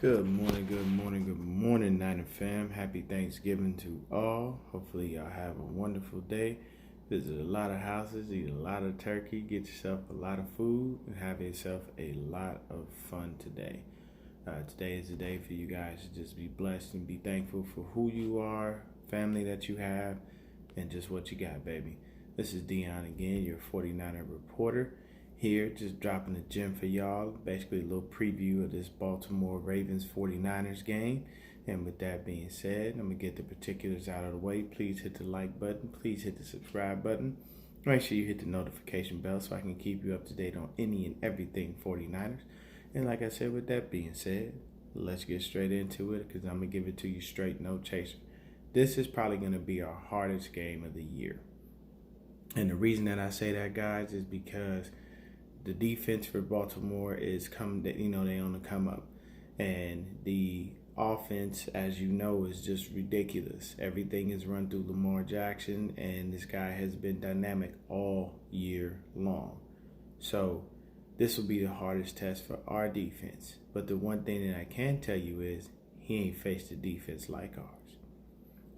Good morning, Niner fam. Happy Thanksgiving to all. Hopefully, y'all have a wonderful day. Visit a lot of houses, eat a lot of turkey, get yourself a lot of food, and have yourself a lot of fun today. Today is the day for you guys to just be blessed and be thankful for who you are, family that you have, and just what you got, baby. This is Dion again, your 49er reporter. Here, just dropping a gem for y'all. Basically, a little preview of this Baltimore Ravens 49ers game. And with that being said, I'm going to get the particulars out of the way. Please hit the like button. Please hit the subscribe button. Make sure you hit the notification bell so I can keep you up to date on any and everything 49ers. And like I said, with that being said, let's get straight into it because I'm going to give it to you straight, no chaser. This is probably going to be our hardest game of the year. And the reason that I say that, guys, is because the defense for Baltimore is they on the come up. And the offense, as you know, is just ridiculous. Everything is run through Lamar Jackson, and this guy has been dynamic all year long. So this will be the hardest test for our defense. But the one thing that I can tell you is he ain't faced a defense like ours.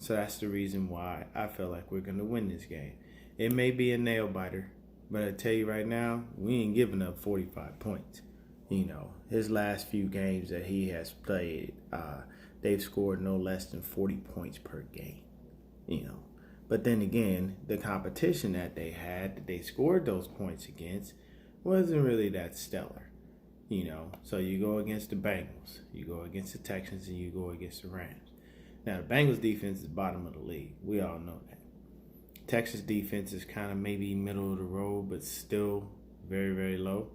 So that's the reason why I feel like we're going to win this game. It may be a nail biter, but I tell you right now, we ain't giving up 45 points. His last few games that he has played, they've scored no less than 40 points per game. But then again, the competition that they had, that they scored those points against, wasn't really that stellar. So you go against the Bengals, you go against the Texans, and you go against the Rams. Now, the Bengals defense is bottom of the league. We all know that. Texas defense is kind of maybe middle of the road, but still very, very low.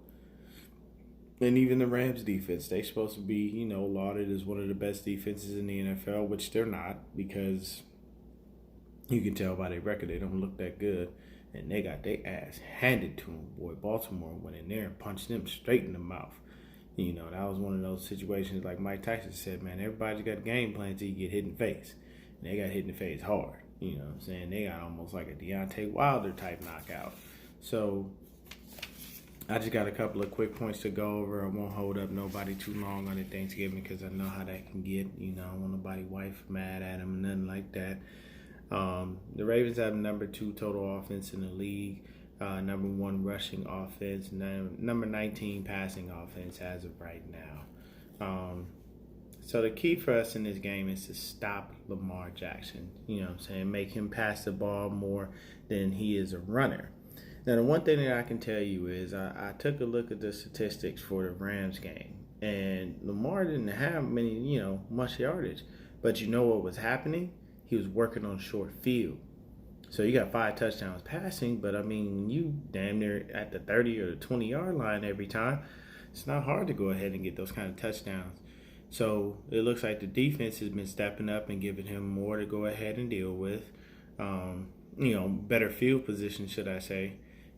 And even the Rams defense, they're supposed to be, lauded as one of the best defenses in the NFL, which they're not because you can tell by their record they don't look that good. And they got their ass handed to them, boy. Baltimore went in there and punched them straight in the mouth. That was one of those situations like Mike Tyson said, man, everybody's got a game plan until you get hit in the face. And they got hit in the face hard. You know what I'm saying? They got almost like a Deontay Wilder type knockout. So I just got a couple of quick points to go over. I won't hold up nobody too long on the Thanksgiving because I know how that can get. I don't want nobody's wife mad at him, nothing like that. The Ravens have number 2 total offense in the league, number 1 rushing offense, number 19 passing offense as of right now. So the key for us in this game is to stop Lamar Jackson, make him pass the ball more than he is a runner. Now, the one thing that I can tell you is I took a look at the statistics for the Rams game, and Lamar didn't have much yardage. But you know what was happening? He was working on short field. So you got 5 touchdowns passing, but when you damn near at the 30 or the 20-yard line every time, it's not hard to go ahead and get those kind of touchdowns. So it looks like the defense has been stepping up and giving him more to go ahead and deal with. Better field position, should I say.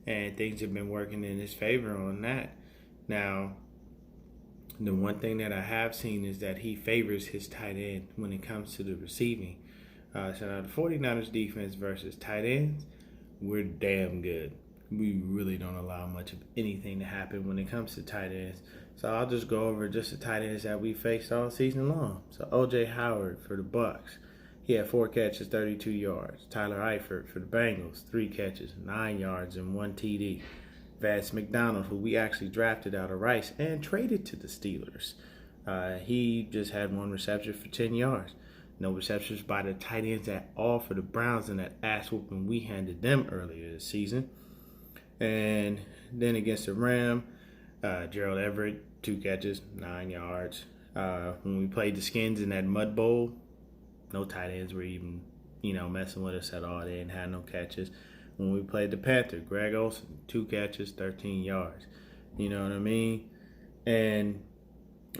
And things have been working in his favor on that. Now, the one thing that I have seen is that he favors his tight end when it comes to the receiving. So now the 49ers defense versus tight ends, we're damn good. We really don't allow much of anything to happen when it comes to tight ends. So I'll just go over just the tight ends that we faced all season long. So O.J. Howard for the Bucks, he had 4 catches, 32 yards. Tyler Eifert for the Bengals, 3 catches, 9 yards, and 1 TD. Vance McDonald, who we actually drafted out of Rice and traded to the Steelers, he just had 1 reception for 10 yards. No receptions by the tight ends at all for the Browns in that ass whooping we handed them earlier this season. And then against the Rams, Gerald Everett, 2 catches, 9 yards. When we played the Skins in that mud bowl, no tight ends were even, messing with us at all. They didn't have no catches. When we played the Panther, Greg Olsen, 2 catches, 13 yards. You know what I mean? And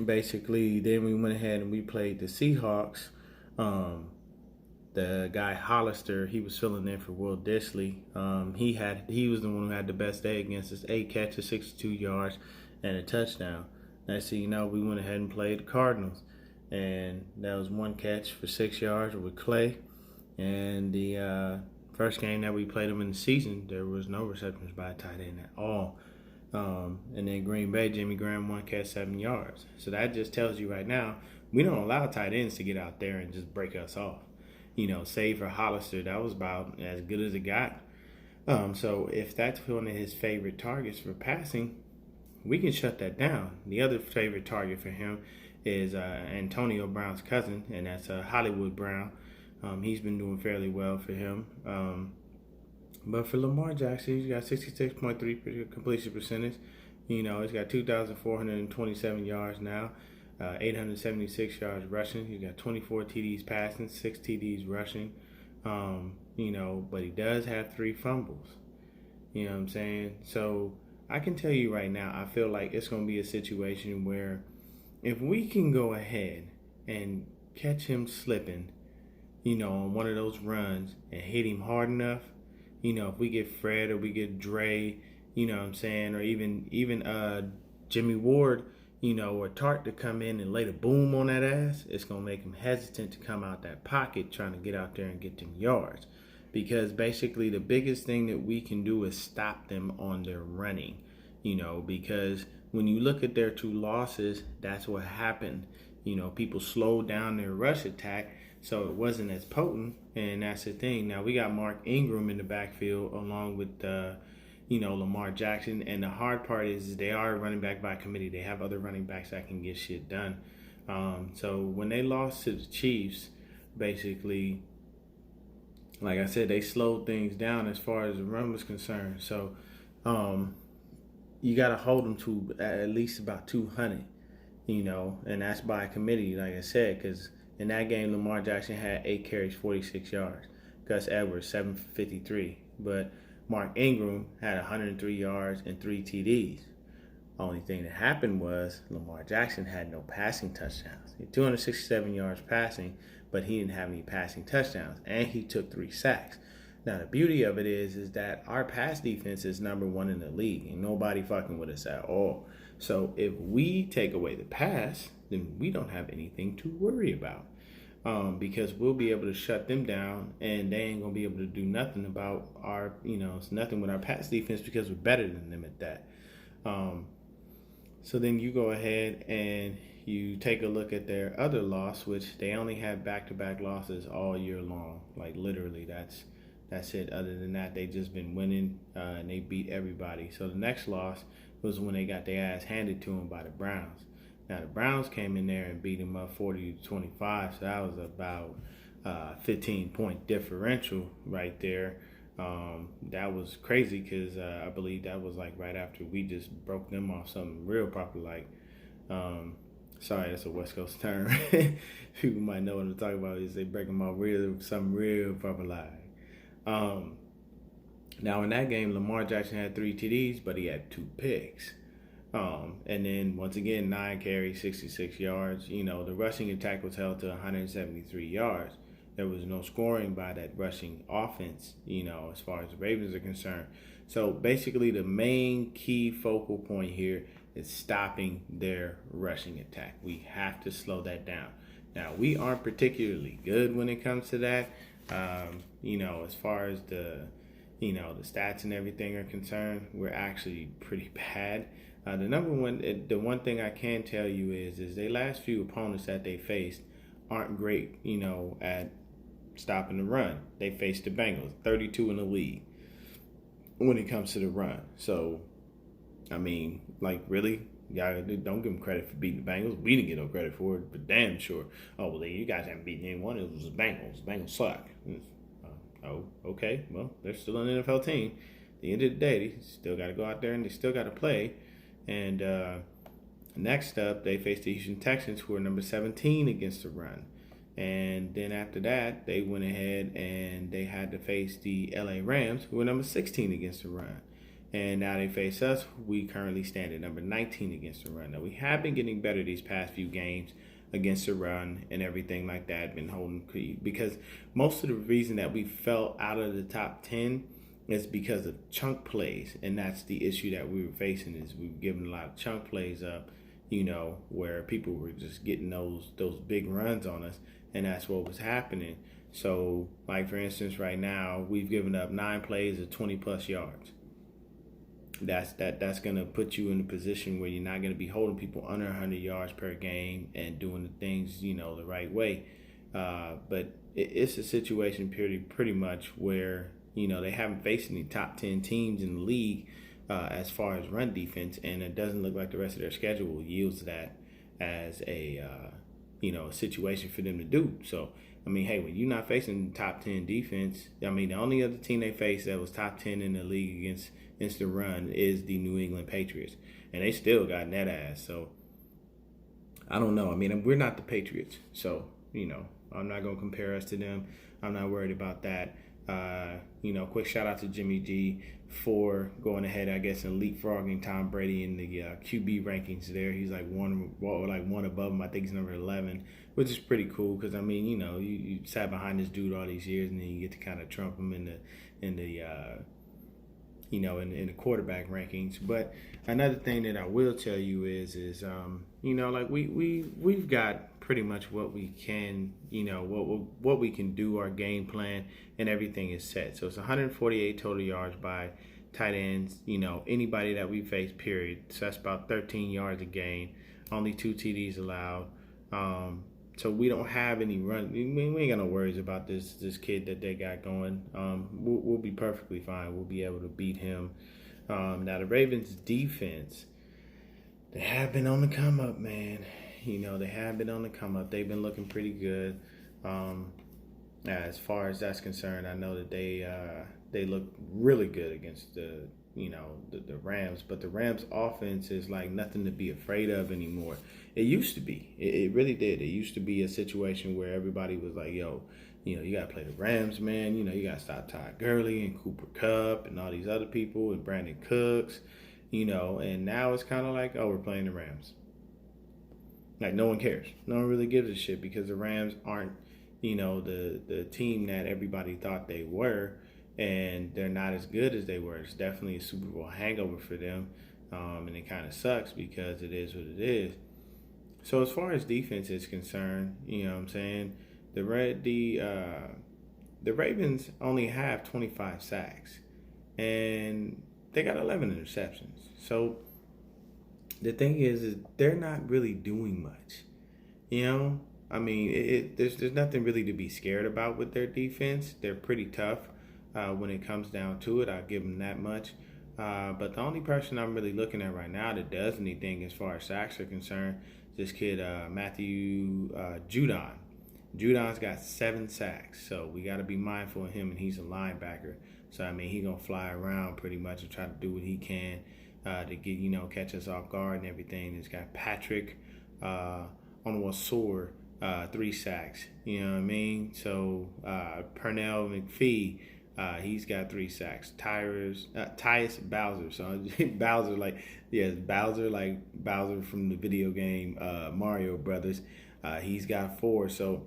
basically, then we went ahead and we played the Seahawks. The guy Hollister, he was filling in for Will Dissly. He was the one who had the best day against us. 8 catches, 62 yards, and a touchdown. Next thing you know, we went ahead and played the Cardinals. And that was 1 catch for 6 yards with Clay. And the first game that we played them in the season, there was no receptions by a tight end at all. And then Green Bay, Jimmy Graham, 1 catch, 7 yards. So that just tells you right now, we don't allow tight ends to get out there and just break us off. Save for Hollister, that was about as good as it got. So if that's one of his favorite targets for passing, we can shut that down. The other favorite target for him is Antonio Brown's cousin, and that's Hollywood Brown. He's been doing fairly well for him. But for Lamar Jackson, he's got 66.3% completion percentage. He's got 2,427 yards now, 876 yards rushing. He's got 24 TDs passing, 6 TDs rushing. But he does have 3 fumbles. You know what I'm saying? So I can tell you right now, I feel like it's going to be a situation where if we can go ahead and catch him slipping, on one of those runs and hit him hard enough, if we get Fred or we get Dre, what I'm saying, or even Jimmy Ward, or Tart to come in and lay the boom on that ass, it's going to make him hesitant to come out that pocket trying to get out there and get them yards. Because basically the biggest thing that we can do is stop them on their running, because when you look at their 2 losses, that's what happened. People slowed down their rush attack, so it wasn't as potent, and that's the thing. Now we got Mark Ingram in the backfield along with Lamar Jackson, and the hard part is they are running back by committee. They have other running backs that can get shit done. So when they lost to the Chiefs, basically, like I said, they slowed things down as far as the run was concerned. So you got to hold them to at least about 200, and that's by committee, like I said, because in that game, Lamar Jackson had 8 carries, 46 yards. Gus Edwards, 753. But Mark Ingram had 103 yards and 3 TDs. Only thing that happened was Lamar Jackson had no passing touchdowns. He had 267 yards passing, but he didn't have any passing touchdowns. And he took 3 sacks. Now, the beauty of it is that our pass defense is number 1 in the league. And nobody fucking with us at all. So if we take away the pass, then we don't have anything to worry about. Because we'll be able to shut them down, and they ain't going to be able to do nothing about our, it's nothing with our pass defense because we're better than them at that. So then you go ahead and you take a look at their other loss, which they only had back-to-back losses all year long. Like literally, that's it. Other than that, they just been winning, and they beat everybody. So the next loss was when they got their ass handed to them by the Browns. Now, the Browns came in there and beat them up 40-25, so that was about 15-point differential right there. That was crazy because I believe that was like right after we just broke them off something real proper. Like, sorry, that's a West Coast term. People might know what I'm talking about. Is they break them off something real proper like. Now, in that game, Lamar Jackson had 3 TDs, but he had 2 picks. And then once again, 9 carries, 66 yards. The rushing attack was held to 173 yards. There was no scoring by that rushing offense, as far as the Ravens are concerned. So basically the main key focal point here is stopping their rushing attack. We have to slow that down. Now, we aren't particularly good when it comes to that. As far as the stats and everything are concerned, we're actually pretty bad. The one thing I can tell you is the last few opponents that they faced aren't great, at stopping the run. They faced the Bengals, 32 in the league when it comes to the run. So, I mean, like, really? Y'all don't give them credit for beating the Bengals. We didn't get no credit for it, but damn sure. Oh, well, you guys haven't beaten anyone. It was the Bengals. The Bengals suck. Oh, okay. Well, they're still an NFL team. At the end of the day, they still got to go out there and they still got to play. And next up, they faced the Houston Texans, who are number 17 against the run. And then after that, they went ahead and they had to face the LA Rams, who are number 16 against the run. And now they face us. We currently stand at number 19 against the run. Now, we have been getting better these past few games against the run and everything like that, been holding, because most of the reason that we fell out of the top 10 is because of chunk plays, and that's the issue that we were facing. Is we were giving a lot of chunk plays up, where people were just getting those big runs on us, and that's what was happening. So, like for instance, right now we've given up 9 plays of 20 plus yards. that's going to put you in a position where you're not going to be holding people under 100 yards per game and doing the things, the right way. But it's a situation pretty much where, they haven't faced any top 10 teams in the league as far as run defense, and it doesn't look like the rest of their schedule yields that as a situation for them to do. So, I mean, hey, when you're not facing top 10 defense, I mean, the only other team they faced that was top 10 in the league against the run is the New England Patriots, and they still got net ass. So, I don't know. I mean, we're not the Patriots, so I'm not gonna compare us to them. I'm not worried about that. Quick shout out to Jimmy G for going ahead, I guess, and leapfrogging Tom Brady in the QB rankings. There, he's like one above him. I think he's number 11, which is pretty cool because I mean, you sat behind this dude all these years, and then you get to kind of trump him in the quarterback rankings. But another thing that I will tell you is like we've got pretty much what we can, what we can do, our game plan, and everything is set. So it's 148 total yards by tight ends, anybody that we face, period. So that's about 13 yards a game, only 2 TDs allowed. So we don't have any run. We ain't got no worries about this kid that they got going. We'll be perfectly fine. We'll be able to beat him. Now the Ravens defense, they have been on the come up, man. They have been on the come up. They've been looking pretty good. As far as that's concerned, I know that they look really good against the Rams, but the Rams offense is like nothing to be afraid of anymore. It used to be. It really did. It used to be a situation where everybody was like, yo, you got to play the Rams, man. You got to stop Todd Gurley and Cooper Kupp and all these other people and Brandon Cooks, and now it's kind of like, oh, we're playing the Rams. Like, no one cares. No one really gives a shit because the Rams aren't, the team that everybody thought they were, and they're not as good as they were. It's definitely a Super Bowl hangover for them, and it kind of sucks because it is what it is. So as far as defense is concerned, what I'm saying, the Ravens only have 25 sacks, and they got 11 interceptions. So the thing is they're not really doing much. I mean, there's nothing really to be scared about with their defense. They're pretty tough when it comes down to it. I'll give them that much. But the only person I'm really looking at right now that does anything as far as sacks are concerned is this kid, Matthew Judon. Judon's got 7 sacks, so we got to be mindful of him, and he's a linebacker. So, I mean, he's going to fly around pretty much and try to do what he can to get, catch us off guard and everything. He's got Patrick Onwuasor, 3 sacks. You know what I mean? So Pernell McPhee, he's got 3 sacks. Tyus Bowser. So Bowser, like Bowser from the video game Mario Brothers. He's got 4. So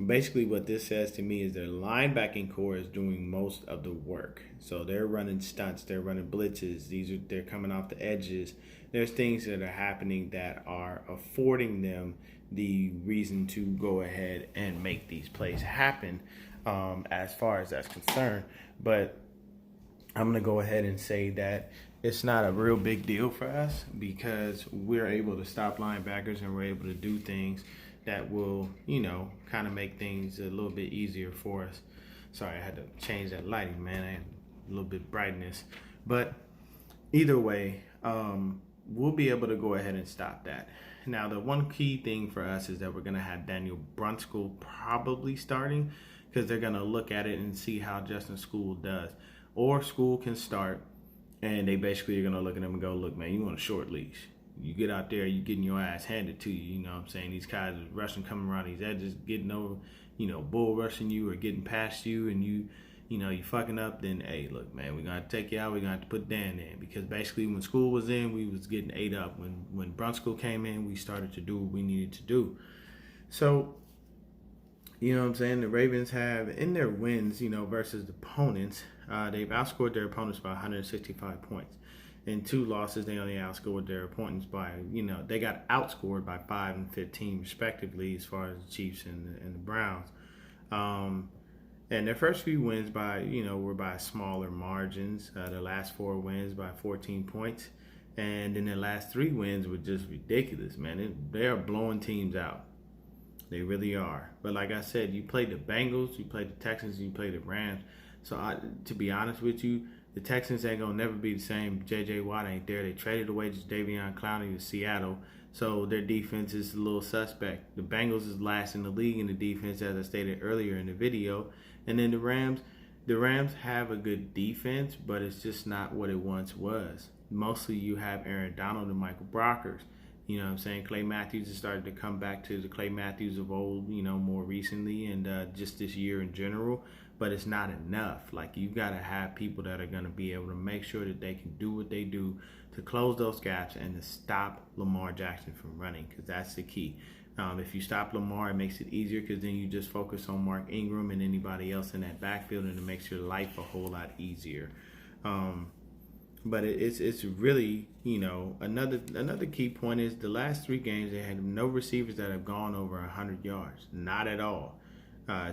basically what this says to me is their linebacking core is doing most of the work. So they're running stunts, they're running blitzes, they're coming off the edges. There's things that are happening that are affording them the reason to go ahead and make these plays happen as far as that's concerned. But I'm going to go ahead and say that it's not a real big deal for us because we're able to stop linebackers and we're able to do things that will, kind of make things a little bit easier for us. Sorry, I had to change that lighting, man. I had a little bit of brightness. But either way, we'll be able to go ahead and stop that. Now, the one key thing for us is that we're going to have Daniel Brunskill probably starting because they're going to look at it and see how Justin School does. Or School can start, and they basically are going to look at him and go, look, man, you want a short leash. You get out there, you're getting your ass handed to you. You know what I'm saying? These guys are rushing, coming around these edges, getting over, bull rushing you or getting past you, and you fucking up, then, hey, look, man, we're going to take you out. We're going to have to put Dan in. Because basically when School was in, we was getting ate up. When Brunskill came in, we started to do what we needed to do. So, you know what I'm saying? The Ravens have, in their wins, versus the opponents, they've outscored their opponents by 165 points. In 2 losses, they only outscored their opponents by, they got outscored by 5 and 15 respectively as far as the Chiefs and the Browns. And their first few wins were by smaller margins. The last 4 wins by 14 points. And then their last 3 wins were just ridiculous, man. They are blowing teams out. They really are. But like I said, you play the Bengals, you play the Texans, and you play the Rams. So to be honest with you, the Texans ain't gonna never be the same. J.J. Watt ain't there. They traded away just Davion Clowney to Seattle, so their defense is a little suspect. The Bengals is last in the league in the defense, as I stated earlier in the video, and then the Rams. The Rams have a good defense, but it's just not what it once was. Mostly, you have Aaron Donald and Michael Brockers. You know what I'm saying? Clay Matthews has started to come back to the Clay Matthews of old, more recently and just this year in general. But it's not enough. Like, you've got to have people that are going to be able to make sure that they can do what they do to close those gaps and to stop Lamar Jackson from running, because that's the key. If you stop Lamar, it makes it easier, because then you just focus on Mark Ingram and anybody else in that backfield, and it makes your life a whole lot easier. But it's really, another key point is the last 3 games they had no receivers that have gone over 100 yards, not at all.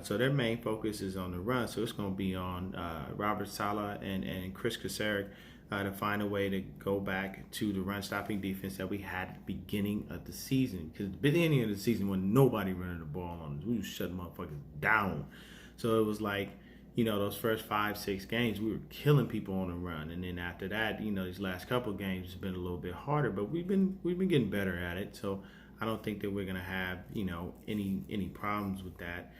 So their main focus is on the run. So it's going to be on Robert Saleh and Chris Kasarik to find a way to go back to the run-stopping defense that we had at the beginning of the season. Because at the beginning of the season, when nobody running the ball on us, we just shut motherfuckers down. So it was like, those first 5-6 games, we were killing people on the run. And then after that, these last couple of games has been a little bit harder, but we've been getting better at it. So I don't think that we're going to have, any problems with that.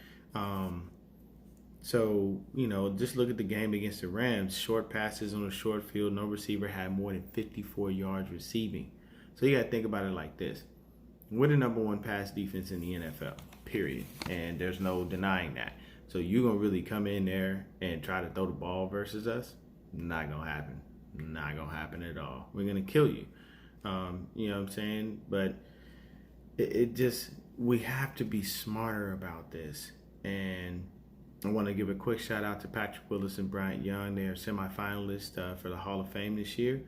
Just look at the game against the Rams. Short passes on a short field. No receiver had more than 54 yards receiving. So you got to think about it like this. We're the number 1 pass defense in the NFL, period. And there's no denying that. So you're going to really come in there and try to throw the ball versus us? Not going to happen. Not going to happen at all. We're going to kill you. You know what I'm saying? But we have to be smarter about this. And I want to give a quick shout out to Patrick Willis and Bryant Young. They are semifinalists for the Hall of Fame this year.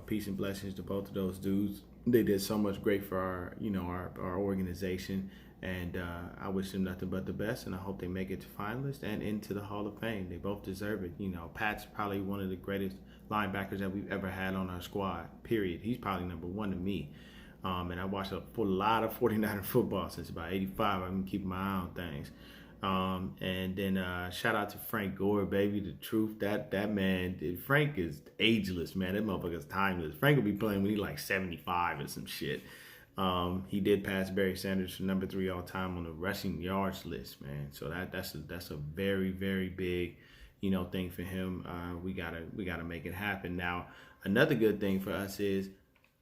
Peace and blessings to both of those dudes. They did so much great for our organization, and I wish them nothing but the best. And I hope they make it to finalists and into the Hall of Fame. They both deserve it. Pat's probably one of the greatest linebackers that we've ever had on our squad. Period. He's probably number 1 to me. And I watched a lot of 49er football since about 85. I've been keeping my eye on things. And then shout out to Frank Gore, baby, the truth. That man, Frank is ageless, man. That motherfucker's timeless. Frank will be playing when he's like 75 or some shit. He did pass Barry Sanders for number 3 all time on the rushing yards list, man. So that's a very, very big, thing for him. We gotta make it happen. Now, another good thing for us is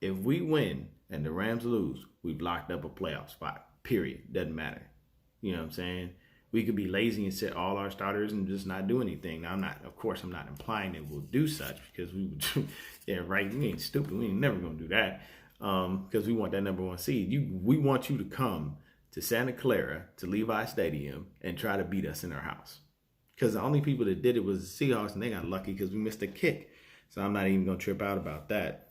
if we win and the Rams lose, we've locked up a playoff spot. Period. Doesn't matter. You know what I'm saying? We could be lazy and sit all our starters and just not do anything. Now, I'm not implying that we'll do such, because we would, yeah, right. We ain't stupid. We ain't never gonna do that. Because we want that number 1 seed. We want you to come to Santa Clara, to Levi Stadium, and try to beat us in our house. Because the only people that did it was the Seahawks, and they got lucky because we missed a kick. So I'm not even gonna trip out about that.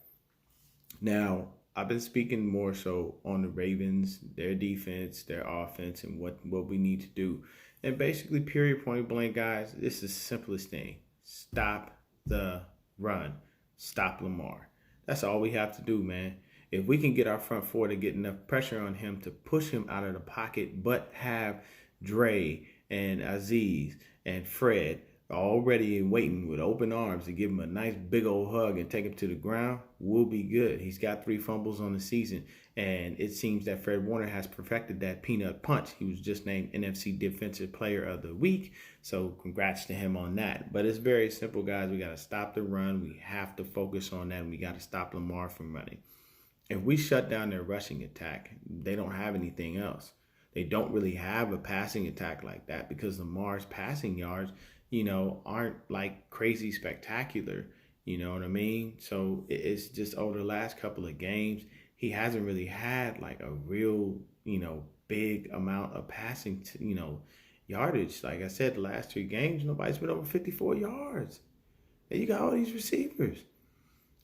Now, I've been speaking more so on the Ravens, their defense, their offense, and what we need to do. And basically, period, point blank, guys, this is the simplest thing. Stop the run. Stop Lamar. That's all we have to do, man. If we can get our front four to get enough pressure on him to push him out of the pocket, but have Dre and Azeez and Fred all ready and waiting with open arms to give him a nice big old hug and take him to the ground, we'll be good. He's got 3 fumbles on the season, and it seems that Fred Warner has perfected that peanut punch. He was just named NFC Defensive Player of the Week, so congrats to him on that. But it's very simple, guys. We got to stop the run. We have to focus on that, and we got to stop Lamar from running. If we shut down their rushing attack, they don't have anything else. They don't really have a passing attack like that because Lamar's passing yards, aren't like crazy spectacular. You know what I mean? So it's just over the last couple of games, he hasn't really had like a real, big amount of passing, yardage. Like I said, the last 3 games, nobody's been over 54 yards. And you got all these receivers.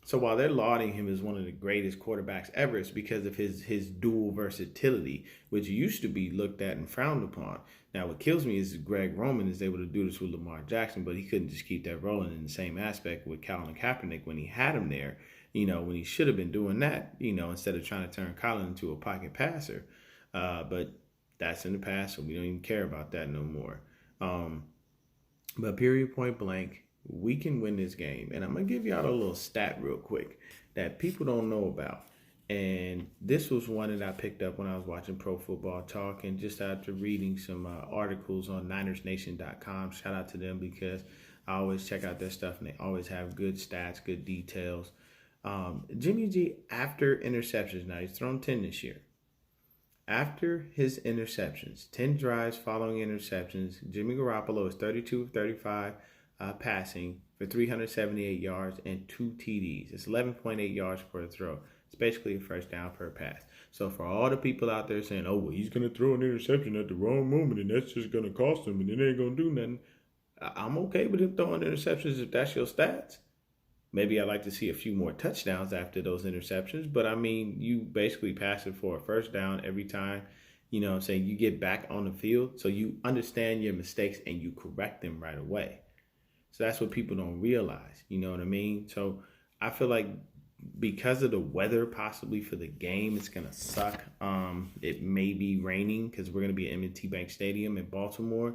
So while they're lauding him as one of the greatest quarterbacks ever, it's because of his dual versatility, which used to be looked at and frowned upon. Now, what kills me is Greg Roman is able to do this with Lamar Jackson, but he couldn't just keep that rolling in the same aspect with Colin Kaepernick when he had him there, when he should have been doing that, instead of trying to turn Colin into a pocket passer. But that's in the past, so we don't even care about that no more. But period, point blank, we can win this game. And I'm going to give y'all a little stat real quick that people don't know about. And this was one that I picked up when I was watching Pro Football Talk and just after reading some articles on NinersNation.com. Shout out to them because I always check out their stuff and they always have good stats, good details. Jimmy G, after interceptions, now he's thrown 10 this year. After his interceptions, 10 drives following interceptions, Jimmy Garoppolo is 32 of 35 passing for 378 yards and 2 TDs. It's 11.8 yards per throw. It's basically a first down per pass. So for all the people out there saying, oh, well, he's going to throw an interception at the wrong moment and that's just going to cost him and it ain't going to do nothing, I'm okay with him throwing interceptions if that's your stats. Maybe I'd like to see a few more touchdowns after those interceptions. But, I mean, you basically pass it for a first down every time, you get back on the field. So you understand your mistakes and you correct them right away. So that's what people don't realize. You know what I mean? So I feel like because of the weather possibly for the game, it's going to suck. It may be raining because we're going to be at M&T Bank Stadium in Baltimore.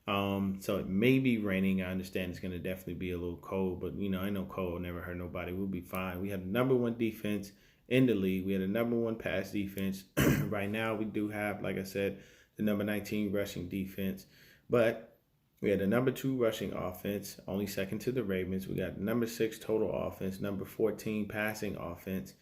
So it may be raining. I understand it's going to definitely be a little cold, but ain't no cold, never hurt nobody. We'll be fine. We had the number one defense in the league. We had the number one pass defense. Right now we do have, like I said, the number 19 rushing defense, but we had the number 2 rushing offense, only second to the Ravens. We got the number 6 total offense, number 14 passing offense.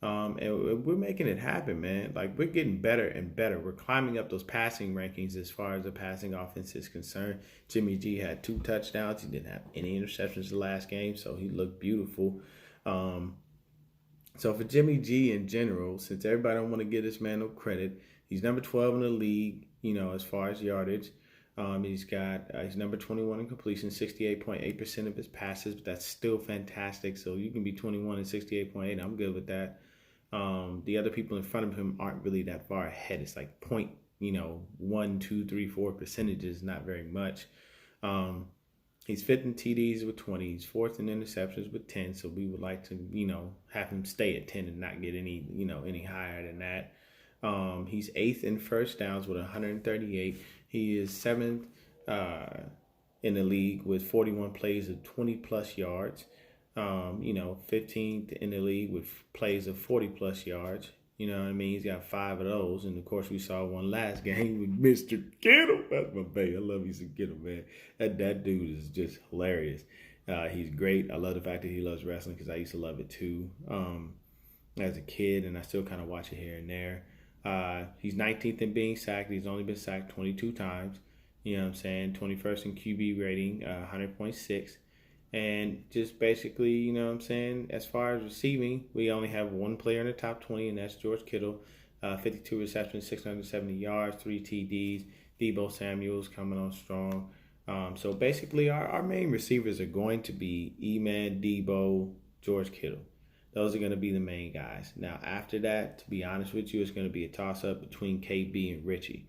And we're making it happen, man. Like, we're getting better and better. We're climbing up those passing rankings as far as the passing offense is concerned. Jimmy G had 2 touchdowns. He didn't have any interceptions the last game, so he looked beautiful. So for Jimmy G in general, since everybody don't want to give this man no credit, he's number 12 in the league, as far as yardage. He's number 21 in completion, 68.8% of his passes, but that's still fantastic. So you can be 21 and 68.8. I'm good with that. The other people in front of him aren't really that far ahead. It's like 1, 2, 3, 4 percentages, not very much. He's 5th in TDs with 20. He's 4th in interceptions with 10. So we would like to, have him stay at 10 and not get any higher than that. He's 8th in first downs with 138. He is 7th in the league with 41 plays of 20 plus yards. 15th in the league with plays of 40 plus yards. You know what I mean? He's got 5 of those. And of course, we saw one last game with Mr. Kittle. That's my baby. I love me some Kittle, man. That dude is just hilarious. He's great. I love the fact that he loves wrestling because I used to love it too as a kid, and I still kind of watch it here and there. He's 19th in being sacked. He's only been sacked 22 times. You know what I'm saying? 21st in QB rating, 100.6. And just basically, you know what I'm saying, as far as receiving, we only have one player in the top 20, and that's George Kittle. 52 receptions, 670 yards, 3 TDs. Deebo Samuel's coming on strong. So basically, our main receivers are going to be E-Man, Deebo, George Kittle. Those are going to be the main guys. Now, after that, to be honest with you, it's going to be a toss-up between KB and Richie.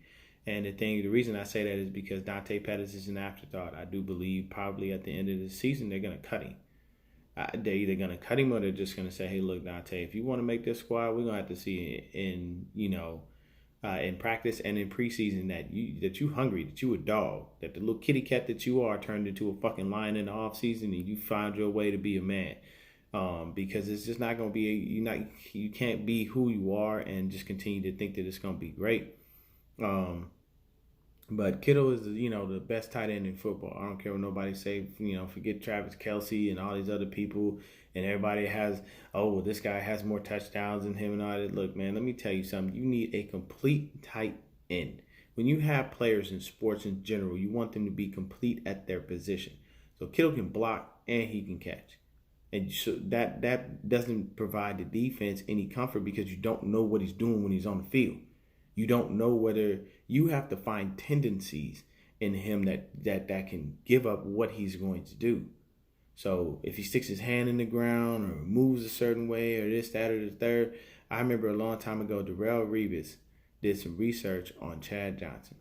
And the reason I say that is because Dante Pettis is an afterthought. I do believe probably at the end of the season, they're going to cut him. They're either going to cut him or they're just going to say, hey, look, Dante, if you want to make this squad, we're going to have to see it in practice and in preseason that you hungry, that you a dog, that the little kitty cat that you are turned into a fucking lion in the offseason and you found your way to be a man. Because it's just not going to be, you can't be who you are and just continue to think that it's going to be great. But Kittle is, the best tight end in football. I don't care what nobody say. Forget Travis Kelce and all these other people. And everybody has, this guy has more touchdowns than him and all that. Look, man, let me tell you something. You need a complete tight end. When you have players in sports in general, you want them to be complete at their position. So Kittle can block and he can catch. And so that doesn't provide the defense any comfort because you don't know what he's doing when he's on the field. You don't know whether you have to find tendencies in him that can give up what he's going to do. So if he sticks his hand in the ground or moves a certain way or this, that, or the third, I remember a long time ago, Darrelle Revis did some research on Chad Johnson.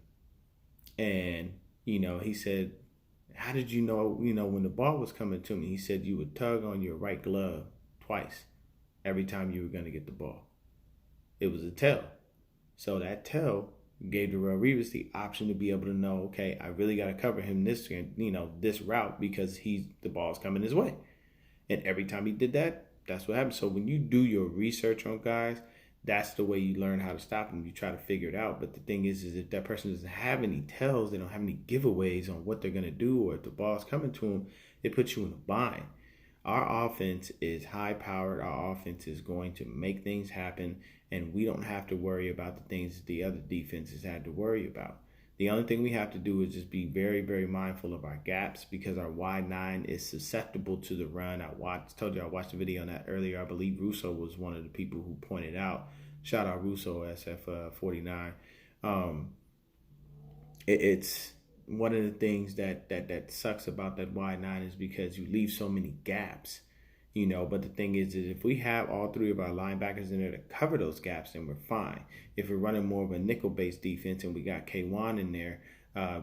And, he said, how did you know, when the ball was coming to me, he said you would tug on your right glove twice every time you were going to get the ball. It was a tell. So that tell gave Darrelle Revis the option to be able to know, okay, I really got to cover him this route because the ball's coming his way. And every time he did that, that's what happened. So when you do your research on guys, that's the way you learn how to stop them. You try to figure it out. But the thing is if that person doesn't have any tells, they don't have any giveaways on what they're going to do, or if the ball's coming to them, it puts you in a bind. Our offense is high powered. Our offense is going to make things happen, and we don't have to worry about the things that the other defenses had to worry about. The only thing we have to do is just be very, very mindful of our gaps, because our wide nine is susceptible to the run. I watched the video on that earlier. I believe Russo was one of the people who pointed out. Shout out Russo, SF49. It's one of the things that sucks about that wide nine is because you leave so many gaps. But the thing is if we have all three of our linebackers in there to cover those gaps, then we're fine. If we're running more of a nickel-based defense and we got K1 in there,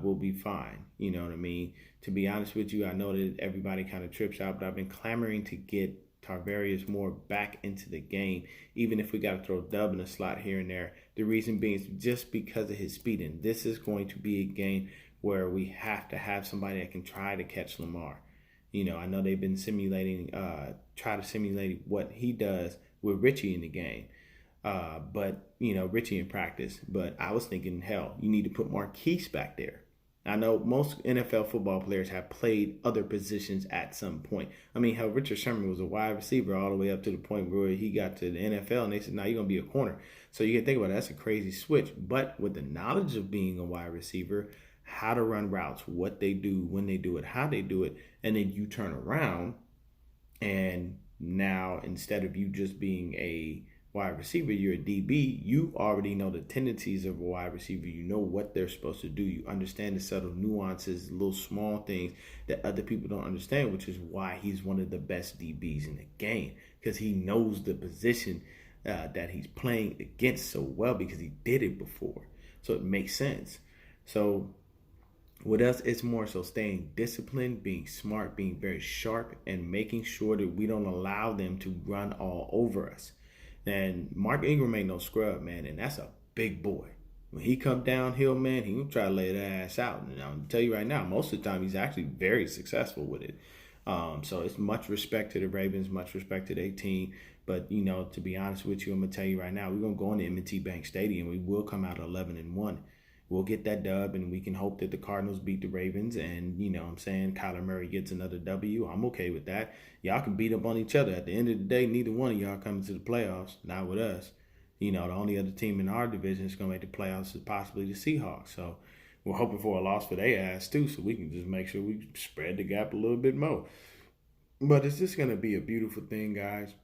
we'll be fine. You know what I mean? To be honest with you, I know that everybody kind of trips out, but I've been clamoring to get Tarvarius Moore back into the game, even if we got to throw Dub in a slot here and there. The reason being is just because of his speed, and this is going to be a game where we have to have somebody that can try to catch Lamar. I know they've been try to simulate what he does with Richie in the game. But Richie in practice. But I was thinking, hell, you need to put Marquise back there. I know most NFL football players have played other positions at some point. I mean, hell, Richard Sherman was a wide receiver all the way up to the point where he got to the NFL, and they said, "Now you're going to be a corner." So you can think about it. That's a crazy switch. But with the knowledge of being a wide receiver, how to run routes, what they do, when they do it, how they do it, and then you turn around, and now instead of you just being a wide receiver, you're a DB. You already know the tendencies of a wide receiver. You know what they're supposed to do. You understand the subtle nuances, little small things that other people don't understand, which is why he's one of the best DBs in the game, because he knows the position that he's playing against so well because he did it before. So it makes sense. So with us, it's more so staying disciplined, being smart, being very sharp, and making sure that we don't allow them to run all over us. And Mark Ingram ain't no scrub, man, and that's a big boy. When he come downhill, man, he gonna try to lay that ass out. And I'm tell you right now, most of the time he's actually very successful with it. So it's much respect to the Ravens, much respect to their team. But to be honest with you, I'm gonna tell you right now, we're gonna go into M&T Bank Stadium. We will come out 11-1. We'll get that dub, and we can hope that the Cardinals beat the Ravens, and Kyler Murray gets another W. I'm okay with that. Y'all can beat up on each other. At the end of the day, neither one of y'all coming to the playoffs, not with us. The only other team in our division that's going to make the playoffs is possibly the Seahawks. So we're hoping for a loss for their ass too, so we can just make sure we spread the gap a little bit more. But it's just going to be a beautiful thing, guys.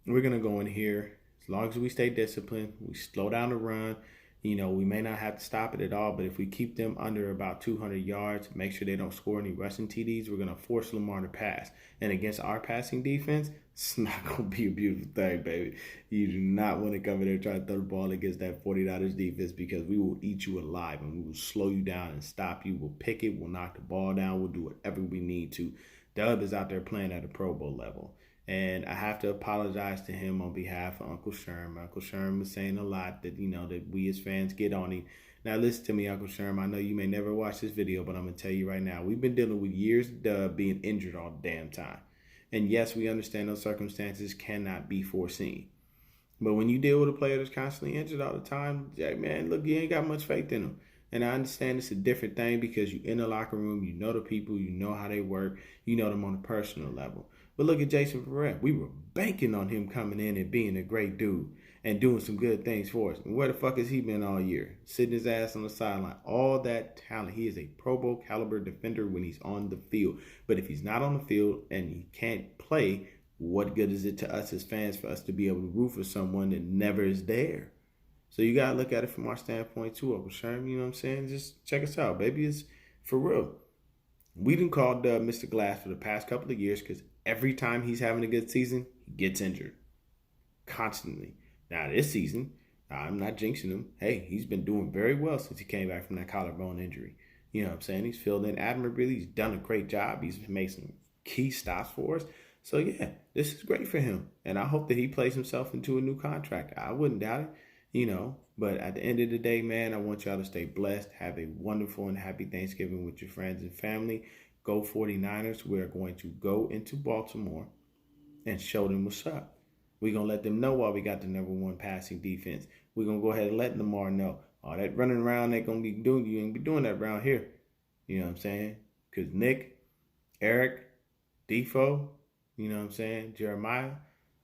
We're going to go in here. As long as we stay disciplined, we slow down the run. We may not have to stop it at all, but if we keep them under about 200 yards, make sure they don't score any rushing TDs, we're going to force Lamar to pass. And against our passing defense, it's not going to be a beautiful thing, baby. You do not want to come in there and try to throw the ball against that 49ers defense, because we will eat you alive, and we will slow you down and stop you. We'll pick it. We'll knock the ball down. We'll do whatever we need to. Dub is out there playing at a Pro Bowl level. And I have to apologize to him on behalf of Uncle Sherm. Uncle Sherm was saying a lot that, that we as fans get on him. Now, listen to me, Uncle Sherm. I know you may never watch this video, but I'm going to tell you right now, we've been dealing with years of Dub being injured all the damn time. And yes, we understand those circumstances cannot be foreseen. But when you deal with a player that's constantly injured all the time, man, look, you ain't got much faith in him. And I understand it's a different thing because you're in the locker room, you know the people, you know how they work, you know them on a personal level. But look at Jason Verrett. We were banking on him coming in and being a great dude and doing some good things for us. And where the fuck has he been all year? Sitting his ass on the sideline. All that talent. He is a Pro Bowl caliber defender when he's on the field. But if he's not on the field and he can't play, what good is it to us as fans for us to be able to root for someone that never is there? So you got to look at it from our standpoint too, Uncle Sherm. You know what I'm saying? Just check us out, baby. It's for real. We done called Mr. Glass for the past couple of years because every time he's having a good season, he gets injured constantly. Now this season, I'm not jinxing him. Hey, he's been doing very well since he came back from that collarbone injury. You know what I'm saying? He's filled in admirably. He's done a great job. He's made some key stops for us. So yeah, this is great for him. And I hope that he plays himself into a new contract. I wouldn't doubt it, But at the end of the day, man, I want y'all to stay blessed. Have a wonderful and happy Thanksgiving with your friends and family. Go 49ers. We're going to go into Baltimore and show them what's up. We're going to let them know why we got the number one passing defense. We're going to go ahead and let Lamar know. All that running around they're going to be doing, you ain't be doing that around here. You know what I'm saying? Because Nick, Eric, Defoe, Jeremiah,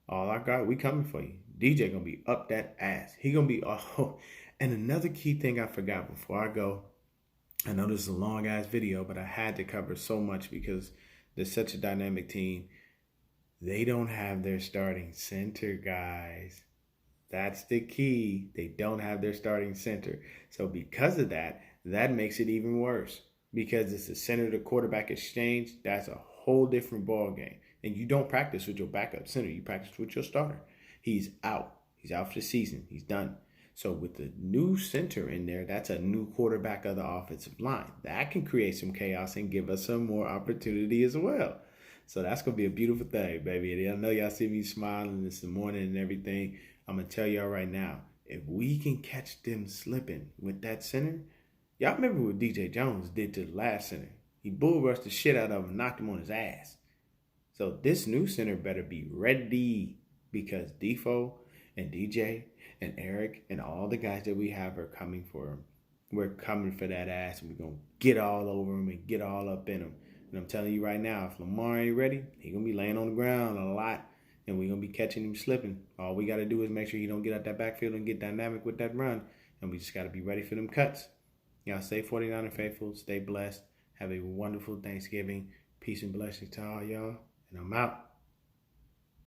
all I got, we coming for you. DJ going to be up that ass. He going to be, and another key thing I forgot before I go, I know this is a long ass video, but I had to cover so much because there's such a dynamic team. They don't have their starting center, guys. That's the key. They don't have their starting center. So because of that, that makes it even worse. Because it's a center to quarterback exchange, that's a whole different ball game. And you don't practice with your backup center. You practice with your starter. He's out. He's out for the season. He's done. So with the new center in there, that's a new quarterback of the offensive line. That can create some chaos and give us some more opportunity as well. So that's going to be a beautiful thing, baby. I know y'all see me smiling this morning and everything. I'm going to tell y'all right now, if we can catch them slipping with that center, y'all remember what DJ Jones did to the last center. He bull rushed the shit out of him and knocked him on his ass. So this new center better be ready because Defoe and DJ and Eric and all the guys that we have are coming for him. We're coming for that ass and we're going to get all over him and get all up in him. And I'm telling you right now, if Lamar ain't ready, he's going to be laying on the ground a lot, and we're going to be catching him slipping. All we got to do is make sure he don't get out that backfield and get dynamic with that run, and we just got to be ready for them cuts. Y'all stay 49er faithful, stay blessed, have a wonderful Thanksgiving. Peace and blessings to all y'all, and I'm out.